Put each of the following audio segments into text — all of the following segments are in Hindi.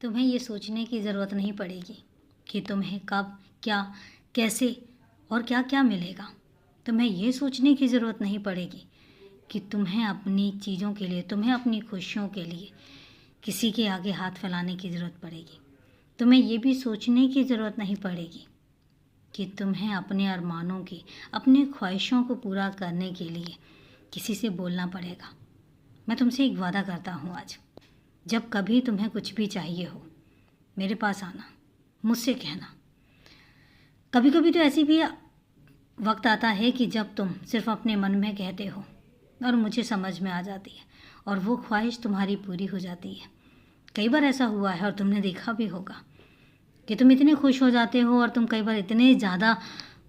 तुम्हें ये सोचने की ज़रूरत नहीं पड़ेगी कि तुम्हें कब, क्या, कैसे और क्या क्या मिलेगा। तुम्हें ये सोचने की ज़रूरत नहीं पड़ेगी कि तुम्हें अपनी चीज़ों के लिए, तुम्हें अपनी खुशियों के लिए किसी के आगे हाथ फैलाने की ज़रूरत पड़ेगी। तुम्हें ये भी सोचने की ज़रूरत नहीं पड़ेगी कि तुम्हें अपने अरमानों की, अपनी ख्वाहिशों को पूरा करने के लिए किसी से बोलना पड़ेगा। मैं तुमसे एक वादा करता हूँ आज, जब कभी तुम्हें कुछ भी चाहिए हो मेरे पास आना, मुझसे कहना। कभी कभी तो ऐसी भी वक्त आता है कि जब तुम सिर्फ अपने मन में कहते हो और मुझे समझ में आ जाती है और वो ख्वाहिश तुम्हारी पूरी हो जाती है। कई बार ऐसा हुआ है और तुमने देखा भी होगा कि तुम इतने खुश हो जाते हो और तुम कई बार इतने ज़्यादा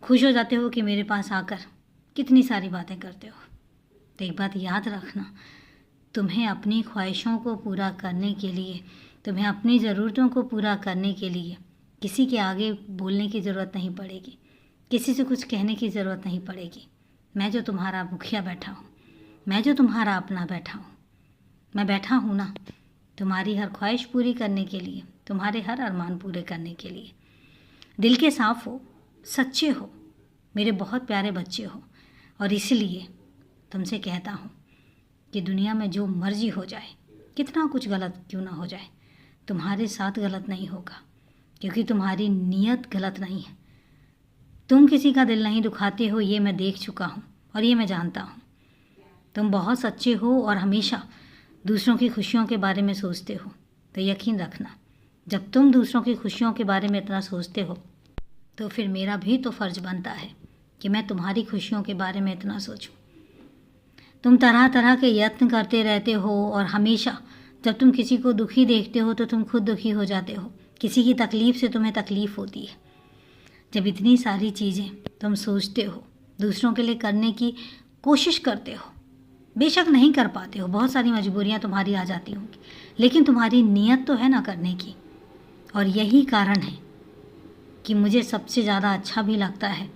खुश हो जाते हो कि मेरे पास आकर कितनी सारी बातें करते हो। तो एक बात याद रखना, तुम्हें अपनी ख्वाहिशों को पूरा करने के लिए, तुम्हें अपनी ज़रूरतों को पूरा करने के लिए किसी के आगे बोलने की ज़रूरत नहीं पड़ेगी, किसी से कुछ कहने की ज़रूरत नहीं पड़ेगी। मैं जो तुम्हारा मुखिया बैठा हूँ, मैं जो तुम्हारा अपना बैठा हूँ, मैं बैठा हूँ ना तुम्हारी हर ख्वाहिश पूरी करने के लिए, तुम्हारे हर अरमान पूरे करने के लिए। दिल के साफ़ हो, सच्चे हो, मेरे बहुत प्यारे बच्चे हो। और इसलिए तुमसे कहता हूँ कि दुनिया में जो मर्जी हो जाए, कितना कुछ गलत क्यों ना हो जाए, तुम्हारे साथ गलत नहीं होगा, क्योंकि तुम्हारी नीयत गलत नहीं है। तुम किसी का दिल नहीं दुखाते हो, ये मैं देख चुका हूँ और ये मैं जानता हूँ। तुम बहुत सच्चे हो और हमेशा दूसरों की खुशियों के बारे में सोचते हो। तो यकीन रखना, जब तुम दूसरों की खुशियों के बारे में इतना सोचते हो तो फिर मेरा भी तो फ़र्ज़ बनता है कि मैं तुम्हारी खुशियों के बारे में इतना सोचूं। तुम तरह तरह के यत्न करते रहते हो और हमेशा जब तुम किसी को दुखी देखते हो तो तुम खुद दुखी हो जाते हो। किसी की तकलीफ़ से तुम्हें तकलीफ़ होती है। जब इतनी सारी चीज़ें तुम सोचते हो, दूसरों के लिए करने की कोशिश करते हो, बेशक नहीं कर पाते हो, बहुत सारी मजबूरियां तुम्हारी आ जाती होंगी, लेकिन तुम्हारी नीयत तो है ना करने की। और यही कारण है कि मुझे सबसे ज़्यादा अच्छा भी लगता है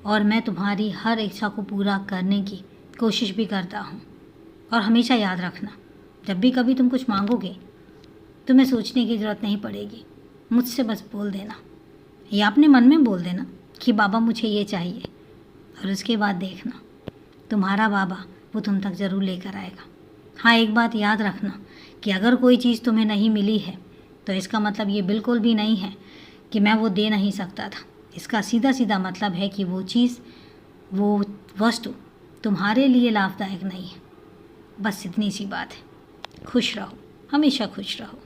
और मैं तुम्हारी हर इच्छा को पूरा करने की कोशिश भी करता हूँ। और हमेशा याद रखना, जब भी कभी तुम कुछ मांगोगे तुम्हें सोचने की ज़रूरत नहीं पड़ेगी, मुझसे बस बोल देना या अपने मन में बोल देना कि बाबा मुझे ये चाहिए, और उसके बाद देखना तुम्हारा बाबा वो तुम तक ज़रूर लेकर आएगा। हाँ, एक बात याद रखना कि अगर कोई चीज़ तुम्हें नहीं मिली है तो इसका मतलब ये बिल्कुल भी नहीं है कि मैं वो दे नहीं सकता था। इसका सीधा सीधा मतलब है कि वो चीज़, वो वस्तु तुम्हारे लिए लाभदायक नहीं है। बस इतनी सी बात है। खुश रहो, हमेशा खुश रहो।